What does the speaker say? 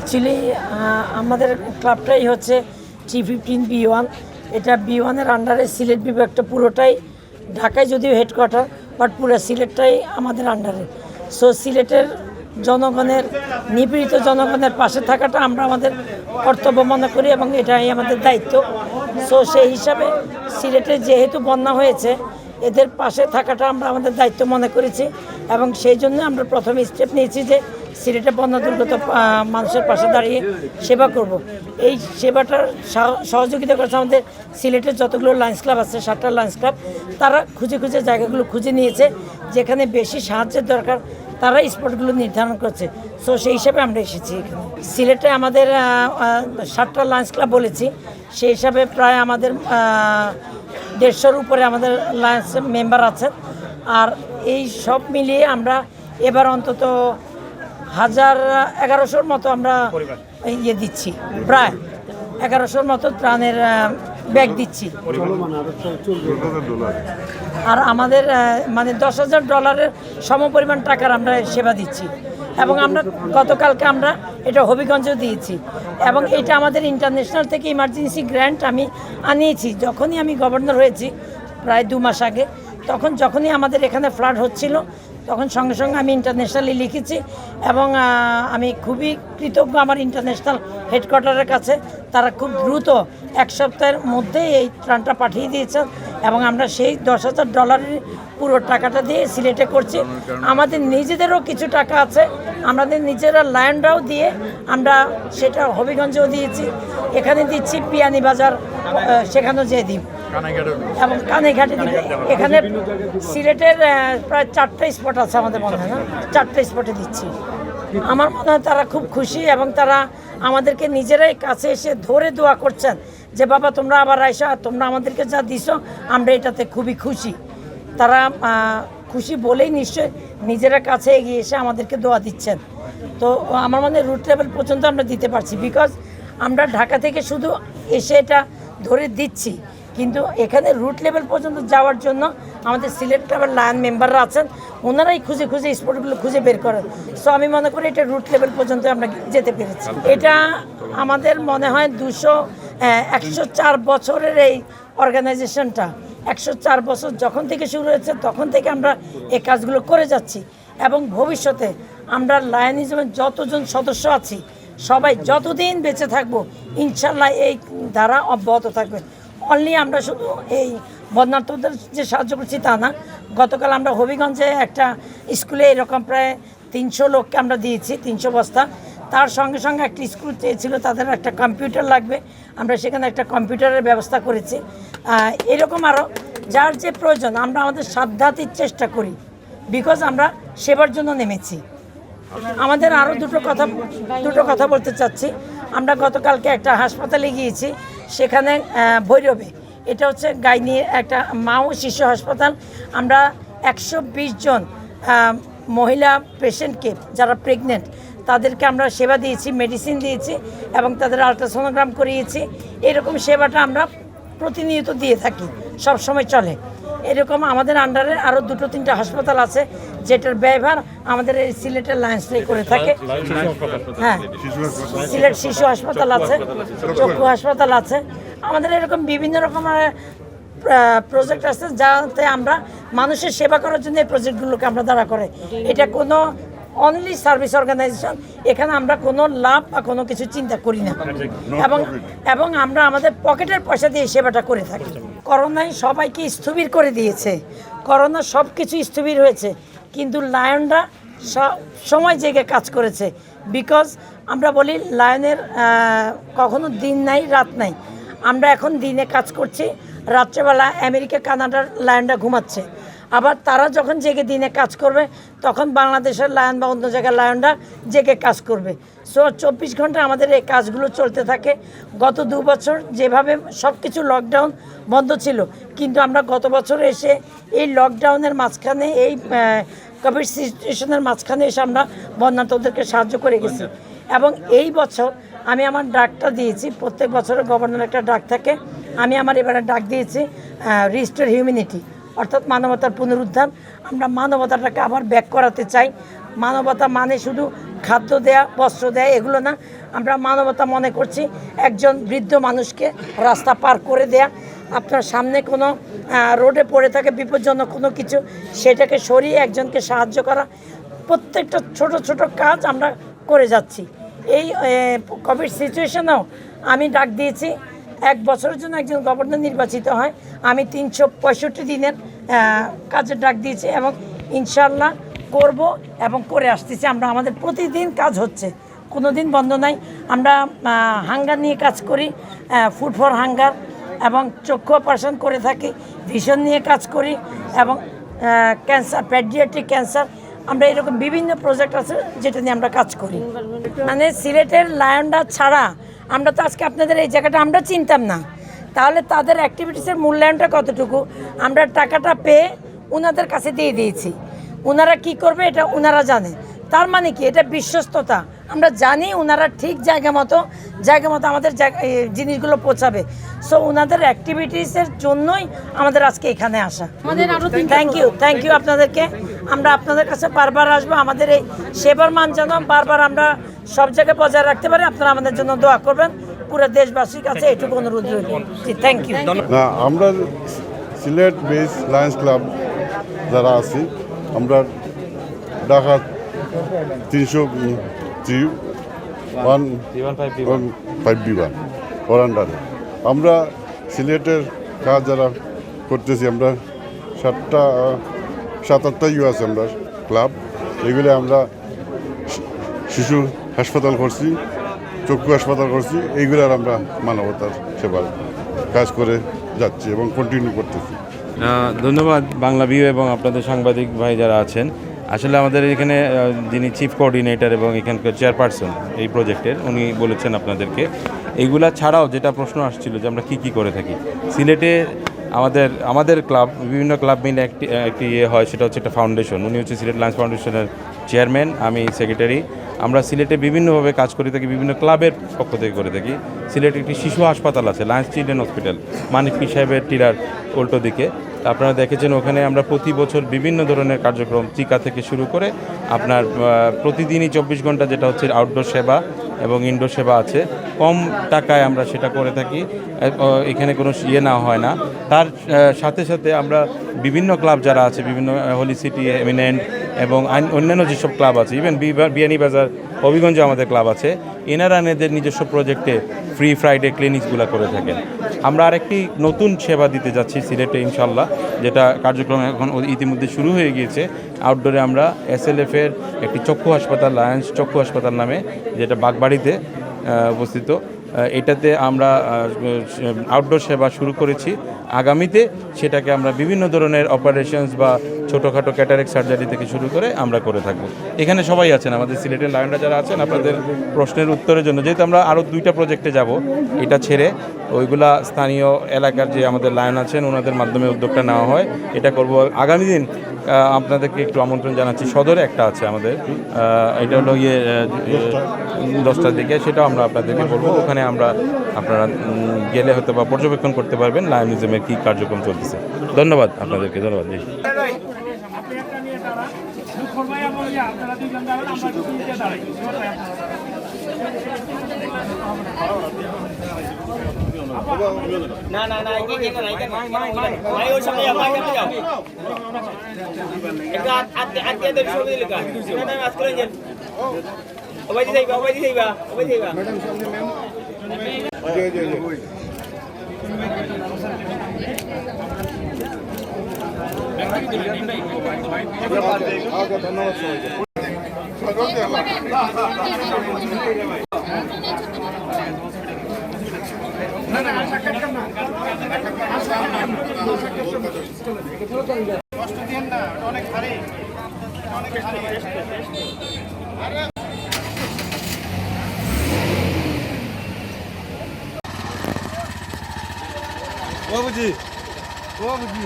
Actually আমাদের ক্লাবটাই হচ্ছে T15B1। এটা B1-এর আন্ডারে সিলেট বিভাগটা পুরোটাই, ঢাকায় যদিও হেডকোয়ার্টার, বাট পুরো সিলেটটাই আমাদের আন্ডারে। সো সিলেটের জনগণের, নিপীড়িত জনগণের পাশে থাকাটা আমরা আমাদের কর্তব্য মনে করি এবং এটাই আমাদের দায়িত্ব। সো সেই হিসাবে সিলেটে যেহেতু বন্যা হয়েছে, এদের পাশে থাকাটা আমরা আমাদের দায়িত্ব মনে করেছি এবং সেই জন্য আমরা প্রথমে স্টেপ নিয়েছি যে সিলেটে বন্যা দুর্গত মানুষের পাশে দাঁড়িয়ে সেবা করব। এই সেবাটার সহযোগিতা করেছে আমাদের সিলেটের যতগুলো লায়ন্স ক্লাব আছে, 7টা লায়ন্স ক্লাব, তারা খুঁজে খুঁজে জায়গাগুলো খুঁজে নিয়েছে যেখানে বেশি সাহায্যের দরকার, তারা স্পটগুলো নির্ধারণ করছে। সো সেই হিসাবে আমরা এসেছি এখানে। সিলেটে আমাদের 7টা লায়ন্স ক্লাব বলেছি, সেই হিসাবে প্রায় আমাদের 150-র উপরে আমাদের লায়ন্স মেম্বার আছেন। আর এই সব মিলিয়ে আমরা এবার অন্তত 1100-র মতো আমরা ইয়ে দিচ্ছি, প্রায় 1100-র মতো ত্রাণের ব্যাগ দিচ্ছি। আর আমাদের মানে $10,000 সমপরিমাণ টাকার আমরা সেবা দিচ্ছি এবং আমরা গতকালকে আমরা এটা হবিগঞ্জেও দিয়েছি এবং এটা আমাদের ইন্টারন্যাশনাল থেকে ইমার্জেন্সি গ্র্যান্ট আমি আনিয়েছি। যখনই আমি গভর্নর হয়েছি প্রায় 2 মাস আগে, তখন যখনই আমাদের এখানে ফ্লাড হচ্ছিল তখন সঙ্গে সঙ্গে আমি ইন্টারন্যাশনালি লিখেছি এবং আমি খুবই কৃতজ্ঞ আমার ইন্টারন্যাশনাল হেডকোয়ার্টারের কাছে। তারা খুব দ্রুত 1 সপ্তাহের মধ্যে এই ত্রাণটা পাঠিয়ে দিয়েছেন এবং আমরা সেই $10,000 পুরো টাকাটা দিয়ে সিলেটে করছি। আমাদের নিজেদেরও কিছু টাকা আছে, আমাদের নিজেরা ল্যান্ডরাও দিয়ে আমরা সেটা হবিগঞ্জেও দিয়েছি, এখানে দিচ্ছি, পিয়ানি বাজার সেখানেও যেয়ে দিই এবং কানাইঘাটে দিই। এখানে সিলেটের প্রায় 4টা স্পট আছে আমাদের মনে হয়, না 4টা স্পটে দিচ্ছি। আমার মনে হয় তারা খুব খুশি এবং তারা আমাদেরকে নিজেরাই কাছে এসে ধরে দোয়া করছেন যে বাবা তোমরা আবার আইসা, তোমরা আমাদেরকে যা দিছো আমরা এটাতে খুবই খুশি। তারা খুশি বলেই নিশ্চয় নিজেরা কাছে এগিয়ে এসে আমাদেরকে দোয়া দিচ্ছেন। তো আমার মনে হয় রুট লেভেল পর্যন্ত আমরা দিতে পারছি, বিকজ আমরা ঢাকা থেকে শুধু এসে এটা ধরে দিচ্ছি, কিন্তু এখানে রুট লেভেল পর্যন্ত যাওয়ার জন্য আমাদের সিলেট ক্লাবের লায়ন মেম্বাররা আছেন, ওনারাই খুঁজে খুঁজে স্পটগুলো খুঁজে বের করেন। সো আমি মনে করি এটা রুট লেভেল পর্যন্ত আমরা যেতে পেরেছি। এটা আমাদের মনে হয় 104 বছরের এই অর্গানাইজেশনটা, 104 বছর যখন থেকে শুরু হয়েছে তখন থেকে আমরা এই কাজগুলো করে যাচ্ছি এবং ভবিষ্যতে আমরা লায়নিজমের যতজন সদস্য আছি সবাই যতদিন বেঁচে থাকবো ইনশাল্লাহ এই ধারা অব্যাহত থাকবে। অনলি আমরা শুধু এই বন্যার্থদের যে সাহায্য করছি তা না, গতকাল আমরা হবিগঞ্জে একটা স্কুলে এরকম প্রায় 300 লোককে আমরা দিয়েছি 300 বস্তা। তার সঙ্গে সঙ্গে একটা স্কুল চেয়েছিল তাদের একটা কম্পিউটার লাগবে, আমরা সেখানে একটা কম্পিউটারের ব্যবস্থা করেছি। এরকম আরও যার যে প্রয়োজন আমরা আমাদের সাধ্যাতির চেষ্টা করি, বিকজ আমরা সেবার জন্য নেমেছি। আমাদের আরও দুটো কথা বলতে চাচ্ছি। আমরা গতকালকে একটা হাসপাতালে গিয়েছি, সেখানে ভৈরবে, এটা হচ্ছে গাইনি একটা মা ও শিশু হাসপাতাল। আমরা 120 জন মহিলা পেশেন্টকে যারা প্রেগনেন্ট তাদেরকে আমরা সেবা দিয়েছি, মেডিসিন দিয়েছি এবং তাদের আলট্রাসোনোগ্রাম করিয়েছি। এরকম সেবাটা আমরা প্রতিনিয়ত দিয়ে থাকি, সব সময় চলে। এরকম আমাদের আন্ডারে আরও 2-3টা হাসপাতাল আছে যেটার ব্যয়ভার আমাদের এই সিলেটের লায়ন্সটাই করে থাকে। হ্যাঁ, সিলেট শিশু হাসপাতাল আছে, চক্ষু হাসপাতাল আছে, আমাদের এরকম বিভিন্ন রকমের প্রজেক্ট আছে যাতে আমরা মানুষের সেবা করার জন্য এই প্রজেক্টগুলোকে আমরা দাঁড়া করে। এটা কোনো অনলি সার্ভিস অর্গানাইজেশন, এখানে আমরা কোনো লাভ বা কোনো কিছু চিন্তা করি না এবং আমরা আমাদের পকেটের পয়সা দিয়ে সেবাটা করে থাকি। করোনায় সবাইকে স্থবির করে দিয়েছে, করোনা সব কিছু স্থবির হয়েছে, কিন্তু লায়নরা সময় জেগে কাজ করেছে। বিকজ আমরা বলি লায়নের কখনো দিন নাই রাত নাই, আমরা এখন দিনে কাজ করছি, রাত্রেবেলা আমেরিকা কানাডার লায়নরা ঘুমাচ্ছে, আবার তারা যখন জেগে দিনে কাজ করবে তখন বাংলাদেশের লায়ন বা অন্য জায়গার লায়নরা জেগে কাজ করবে। সো 24 ঘন্টা আমাদের এই কাজগুলো চলতে থাকে। গত 2 বছর যেভাবে সব কিছু লকডাউন বন্ধ ছিল, কিন্তু আমরা গত বছর এসে এই লকডাউনের মাঝখানে, এই কোভিড সিচুয়েশনের মাঝখানে এসে আমরা বন্যার্থদেরকে সাহায্য করে গেছি। এবং এই বছর আমি আমার ডাকটা দিয়েছি, প্রত্যেক বছরের গভর্নর একটা ডাক থাকে, আমি আমার এবারে ডাক দিয়েছি রিস্টোর হিউম্যানিটি, অর্থাৎ মানবতার পুনরুদ্ধার। আমরা মানবতাটাকে আবার ব্যাক করাতে চাই, মানবতা মানে শুধু খাদ্য দেয়া, বস্ত্র দেয়া এগুলো না। আমরা মানবতা মনে করছি একজন বৃদ্ধ মানুষকে রাস্তা পার করে দেয়া, আপনার সামনে কোনো রোডে পড়ে থাকে বিপজ্জনক কোনো কিছু, সেটাকে সরিয়ে একজনকে সাহায্য করা, প্রত্যেকটা ছোট ছোট কাজ আমরা করে যাচ্ছি। এই কোভিড সিচুয়েশনেও আমি ডাক দিয়েছি 1 বছরের জন্য একজন গভর্নর নির্বাচিত হয়, আমি 365 দিনের কাজের ডাক দিয়েছি এবং ইনশাল্লাহ করব এবং করে আসতেছি। আমরা আমাদের প্রতিদিন কাজ হচ্ছে, কোনো দিন বন্ধ নাই। আমরা হাঙ্গার নিয়ে কাজ করি, ফুড ফর হাঙ্গার, এবং চক্ষু অপারেশন করে থাকি, ভিশন নিয়ে কাজ করি, এবং ক্যান্সার, প্যাডিয়াট্রিক ক্যান্সার, আমরা এরকম বিভিন্ন প্রজেক্ট আছে যেটা নিয়ে আমরা কাজ করি। মানে সিলেটের লায়নরা ছাড়া আমরা তো আজকে আপনাদের এই জায়গাটা আমরা চিনতাম না, তাহলে তাদের অ্যাক্টিভিটিসের মূল্যায়নটা কতটুকু আমরা টাকাটা পেয়ে ওনাদের কাছে দিয়ে দিয়েছি। ওনারা কি করবে এটা ওনারা জানে, তার মানে কি এটা বিশ্বস্ততা। আমরা জানি ওনারা ঠিক জায়গা মতো আমাদের জিনিসগুলো পৌঁছাবে। সো ওনাদের অ্যাক্টিভিটিসের জন্যই আমাদের আজকে এখানে আসা। থ্যাংক ইউ আপনাদেরকে। আমরা আপনাদের কাছে বারবার আসবো, আমাদের এই সেবার মান যেন বারবার আমরা সব জায়গায় বজায় রাখতে পারি। আপনারা আমাদের জন্য দোয়া করবেন, পুরো দেশবাসীর কাছে এটুকু অনুরোধ রইল। জি, থ্যাংক ইউ। না, আমরা সিলেট বেস লায়ন্স ক্লাব যারা আছি, আমরা ঢাকা 303-1-5B1 ওর আন্ডারে আমরা সিলেটের কাজ যারা করতেছি, আমরা 7-8টা আছে আমরা ক্লাব। এগুলো আমরা শিশু হাসপাতাল করছি, চক্ষু হাসপাতাল করছি, এইগুলোর আমরা মানবতার সেবার কাজ করে যাচ্ছি এবং কন্টিনিউ করতেছি। ধন্যবাদ বাংলা ভিউ এবং আপনাদের সাংবাদিক ভাই যারা আছেন। আসলে আমাদের এখানে যিনি চিফ কোঅর্ডিনেটর এবং এখানকার চেয়ারপারসন এই প্রজেক্টের, উনি বলেছেন আপনাদেরকে এইগুলা ছাড়াও যেটা প্রশ্ন আসছিল যে আমরা কী করে থাকি সিলেটে। আমাদের ক্লাব, বিভিন্ন ক্লাব মিলে একটি হয়, সেটা হচ্ছে একটা ফাউন্ডেশন। উনি হচ্ছে সিলেট লায়ন্স ফাউন্ডেশনের চেয়ারম্যান, আমি সেক্রেটারি। আমরা সিলেটে বিভিন্নভাবে কাজ করে থাকি, বিভিন্ন ক্লাবের পক্ষ থেকে করে থাকি। সিলেটে একটি শিশু হাসপাতাল আছে, লায়ন্স চিলড্রেন হসপিটাল, মানিক পীর সাহেবের টিলার উল্টো দিকে। আপনারা দেখেছেন ওখানে আমরা প্রতি বছর বিভিন্ন ধরনের কার্যক্রম, টিকা থেকে শুরু করে আপনার প্রতিদিনই 24 ঘন্টা যেটা হচ্ছে আউটডোর সেবা এবং ইনডোর সেবা আছে, কম টাকায় আমরা সেটা করে থাকি। এখানে কোনো না হয় না। তার সাথে সাথে আমরা বিভিন্ন ক্লাব যারা আছে, বিভিন্ন হোলি সিটি, এমিনেন্ট এবং অন্যান্য যেসব ক্লাব আছে, ইভেন বিয়ানীবাজার, হবিগঞ্জে আমাদের ক্লাব আছে, এনারা এদের নিজস্ব প্রজেক্টে ফ্রি ফ্রাইডে ক্লিনিকসগুলো করে থাকেন। আমরা আরেকটি নতুন সেবা দিতে যাচ্ছি সিলেটে ইনশাল্লাহ, যেটা কার্যক্রম এখন ইতিমধ্যে শুরু হয়ে গিয়েছে। আউটডোরে আমরা SLF-এর একটি চক্ষু হাসপাতাল, লায়ন্স চক্ষু হাসপাতাল নামে, যেটা বাগবাড়িতে অবস্থিত, এটাতে আমরা আউটডোর সেবা শুরু করেছি। আগামীতে সেটাকে আমরা বিভিন্ন ধরনের অপারেশনস বা ছোটোখাটো ক্যাটারেক্ট সার্জারি থেকে শুরু করে আমরা করে থাকবো। এখানে সবাই আছেন, আমাদের সিলেটের লায়নরা যারা আছেন, আপনাদের প্রশ্নের উত্তরের জন্য। যেহেতু আমরা আরও 2টা প্রজেক্টে যাব, এটা ছেড়ে ওইগুলা স্থানীয় এলাকার যে আমাদের লায়ন আছেন ওনাদের মাধ্যমে উদ্যোগটা নেওয়া হয়, এটা করব আগামী দিন। আপনাদেরকে একটু আমন্ত্রণ জানাচ্ছি, সদরে একটা আছে আমাদের, এটা হলো 10টার দিকে, সেটাও আমরা আপনাদেরকে বলবো। ওখানে আপনারা গেলে হয়তো বা পর্যবেক্ষণ করতে পারবেন লায়নিজমের কী কার্যক্রম চলতেছে। ধন্যবাদ আপনাদেরকে, ধন্যবাদ। না না না ভাই ওর সামনে যাও, ভাই সামনে যাও, একটু আজকে দেখ ছবি দিলে কা না না আজকে যান, ওবাই দিইবা ম্যাডাম সামনে ম্যাম, জয় জয় জয়। ধন্যবাদ বাবুজি, বাবুজি।